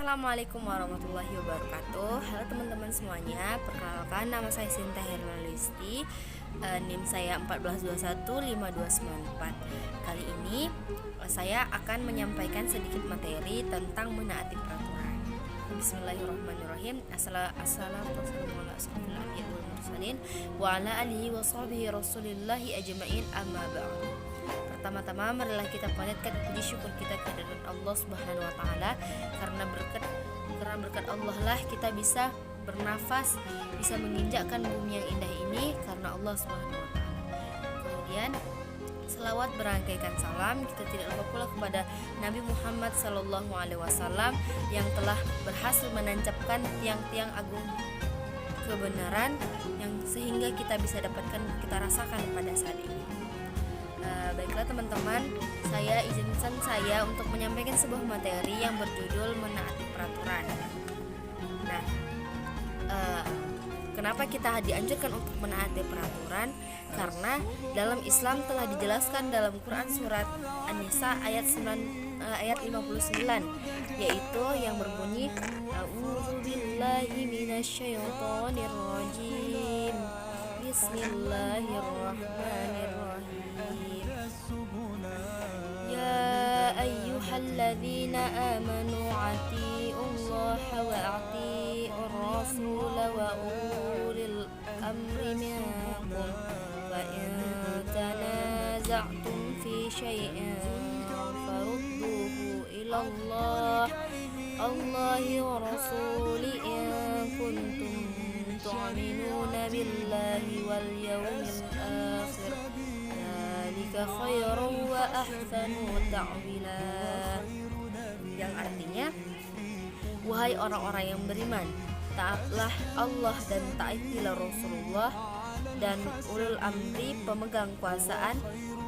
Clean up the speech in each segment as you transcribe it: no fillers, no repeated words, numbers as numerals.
Assalamualaikum warahmatullahi wabarakatuh. Halo teman-teman semuanya, perkenalkan nama saya Sinta Hermalisti. NIM saya 1421524. Kali ini saya akan menyampaikan sedikit materi tentang menaati peraturan. Bismillahirrahmanirrahim. Assalamualaikum warahmatullahi wabarakatuh. Wa ala alihi wa sahbihi rasulillahi ajma'in, amma ba'du. Pertama-tama marilah kita panjatkan puji syukur kita kehadirat Allah Subhanahu wa taala, karena berkat Allah lah kita bisa bernafas, bisa menginjakkan bumi yang indah ini karena Allah Subhanahu wa taala. Kemudian selawat berangkaikan salam kita tidak lupa pula kepada Nabi Muhammad sallallahu alaihi wasallam yang telah berhasil menancapkan tiang-tiang agung kebenaran yang sehingga kita bisa dapatkan, kita rasakan pada saat ini. Baiklah teman-teman, izinkan saya untuk menyampaikan sebuah materi yang berjudul menaati peraturan. Nah, kenapa kita dianjurkan untuk menaati peraturan? Karena dalam Islam telah dijelaskan dalam Quran surat An-Nisa ayat 59, yaitu yang berbunyi A'udzubillahi minasyaitonirrajim. Bismillahirrahmanirrahim. Ya ayyuhalladzina amanu atiiullaha wa atiiur rasul wa ulil amri minkum fa in tanaza'tum fi syai'in farudduhu ila Allahi wa rasuli in kuntum tu'minuna billahi wal yawmil akhir, dzalika khairun wa ahsanu ta'wila. Yang artinya, wahai orang-orang yang beriman, taatlah Allah dan taatilah Rasulullah dan ulul amri pemegang kuasaan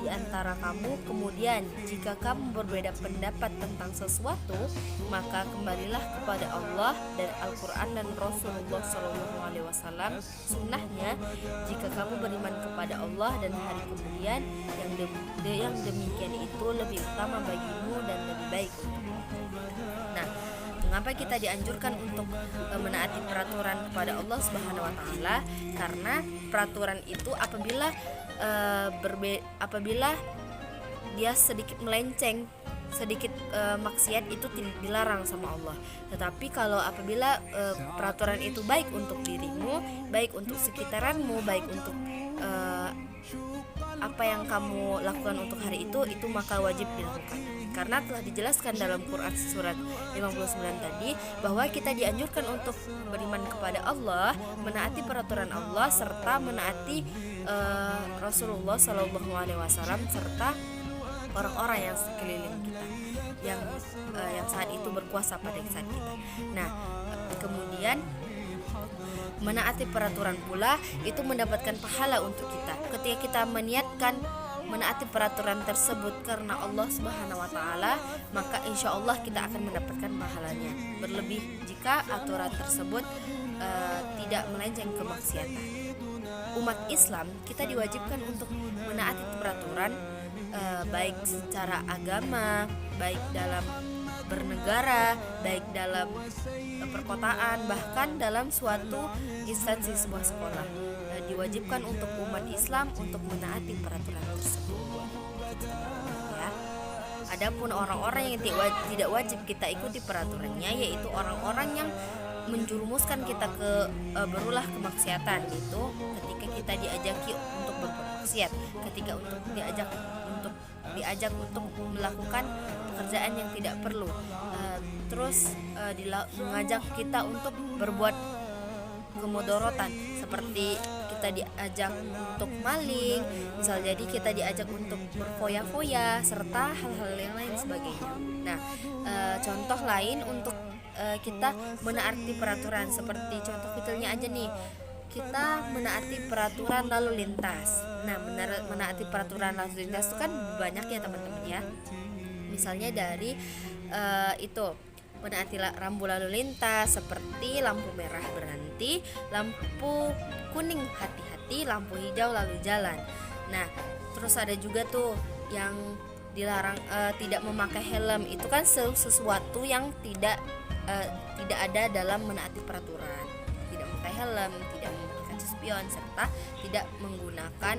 di antara kamu. Kemudian jika kamu berbeda pendapat tentang sesuatu, maka kembalilah kepada Allah dan Al-Quran dan Rasulullah SAW sunnahnya. Jika kamu beriman kepada Allah dan hari kemudian, yang demikian itu lebih utama bagimu dan lebih baik untukmu. Nah, mengapa kita dianjurkan untuk menaati peraturan kepada Allah Subhanahu wa taala? Karena peraturan itu apabila dia sedikit melenceng, sedikit maksiat, itu tidak dilarang sama Allah. Tetapi kalau apabila peraturan itu baik untuk dirimu, baik untuk sekitaranmu, baik untuk apa yang kamu lakukan untuk hari itu maka wajib dilakukan. Karena telah dijelaskan dalam Quran surat 59 tadi bahwa kita dianjurkan untuk beriman kepada Allah, menaati peraturan Allah, serta menaati Rasulullah SAW serta orang-orang yang sekeliling kita yang saat itu berkuasa pada saat kita. Nah, kemudian menaati peraturan pula itu mendapatkan pahala untuk kita. Ketika kita meniatkan menaati peraturan tersebut karena Allah Subhanahu wa taala, maka insya Allah kita akan mendapatkan pahalanya berlebih jika aturan tersebut tidak melenceng ke maksiatan. Umat Islam kita diwajibkan untuk menaati peraturan baik secara agama, baik dalam bernegara, baik dalam perkotaan, bahkan dalam suatu instansi sebuah sekolah. Diwajibkan untuk umat Islam untuk menaati peraturan tersebut. Ya. Adapun orang-orang yang tidak wajib kita ikuti peraturannya, yaitu orang-orang yang menjerumuskan kita ke berulah kemaksiatan, itu ketika kita diajaki untuk berbuat maksiat, ketika diajak untuk melakukan pekerjaan yang tidak perlu, mengajak kita untuk berbuat kemudorotan, seperti kita diajak untuk maling, misal jadi kita diajak untuk berfoya-foya serta hal-hal yang lain sebagainya. Nah, contoh lain untuk kita menaati peraturan, seperti contoh kecilnya aja nih, kita menaati peraturan lalu lintas. Nah, menaati peraturan lalu lintas itu kan banyak ya teman-teman ya. Misalnya dari menaati rambu lalu lintas, seperti lampu merah berhenti, lampu kuning hati-hati, lampu hijau lalu jalan. Nah, terus ada juga tuh yang dilarang tidak memakai helm. Itu kan sesuatu yang tidak tidak ada dalam menaati peraturan, tidak memakai helm, tidak menggunakan spion, serta tidak menggunakan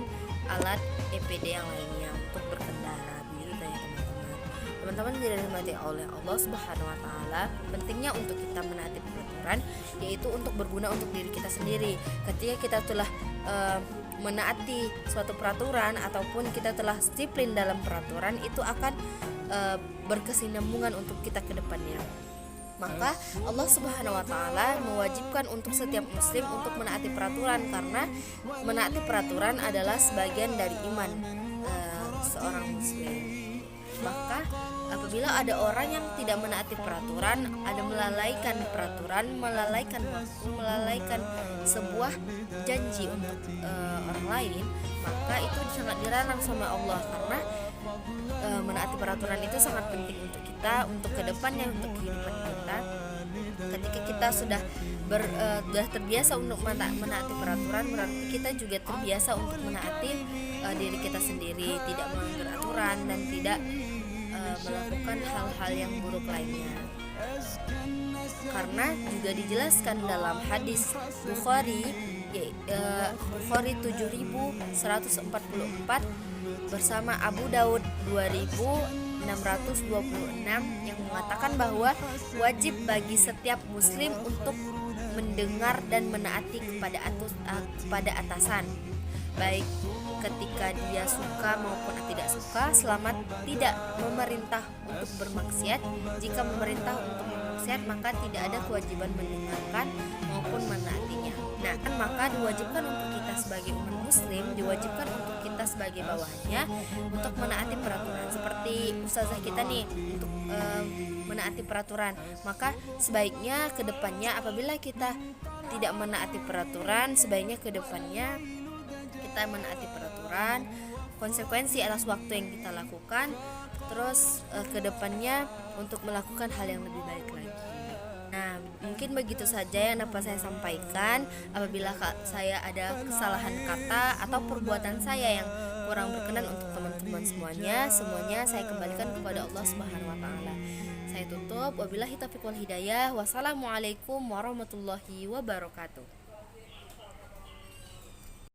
alat EPD yang lainnya untuk berkendara. Begitu ya teman-teman. Teman-teman tidak dirahmati oleh Allah Subhanahu wa taala, pentingnya untuk kita menaati peraturan yaitu untuk berguna untuk diri kita sendiri. Ketika kita telah menaati suatu peraturan ataupun kita telah disiplin dalam peraturan, itu akan berkesinambungan untuk kita ke depannya. Maka Allah Subhanahu wa taala mewajibkan untuk setiap muslim untuk menaati peraturan, karena menaati peraturan adalah sebagian dari iman seorang muslim. Maka apabila ada orang yang tidak menaati peraturan, ada melalaikan peraturan, melalaikan waktu, melalaikan sebuah janji untuk orang lain, maka itu sangat dilarang sama Allah, karena menaati peraturan itu sangat penting untuk kita, untuk kedepannya, untuk kehidupan kita. Ketika kita sudah terbiasa untuk menaati peraturan, berarti kita juga terbiasa untuk menaati diri kita sendiri, tidak melanggar aturan dan tidak melakukan hal-hal yang buruk lainnya. Karena juga dijelaskan dalam hadis Bukhari 7144 bersama Abu Daud 2626 yang mengatakan bahwa wajib bagi setiap muslim untuk mendengar dan menaati kepada atasan, baik ketika dia suka maupun tidak suka, selama tidak memerintah untuk bermaksiat. Jika memerintah untuk bermaksiat, maka tidak ada kewajiban mendengarkan maupun menaatinya. Nah, maka diwajibkan untuk kita sebagai umat muslim, diwajibkan untuk kita sebagai bawahannya untuk menaati peraturan. Seperti ustazah kita nih, untuk menaati peraturan, maka sebaiknya ke depannya apabila kita tidak menaati peraturan, sebaiknya ke depannya kita menaati peraturan, konsekuensi atas waktu yang kita lakukan, terus ke depannya untuk melakukan hal yang lebih baik lagi. Nah, mungkin begitu saja yang dapat saya sampaikan. Apabila saya ada kesalahan kata atau perbuatan saya yang kurang berkenan untuk teman-teman semuanya saya kembalikan kepada Allah Subhanahu wa taala. Saya tutup, wabillahi taufiq wal hidayah. Wassalamualaikum warahmatullahi wabarakatuh.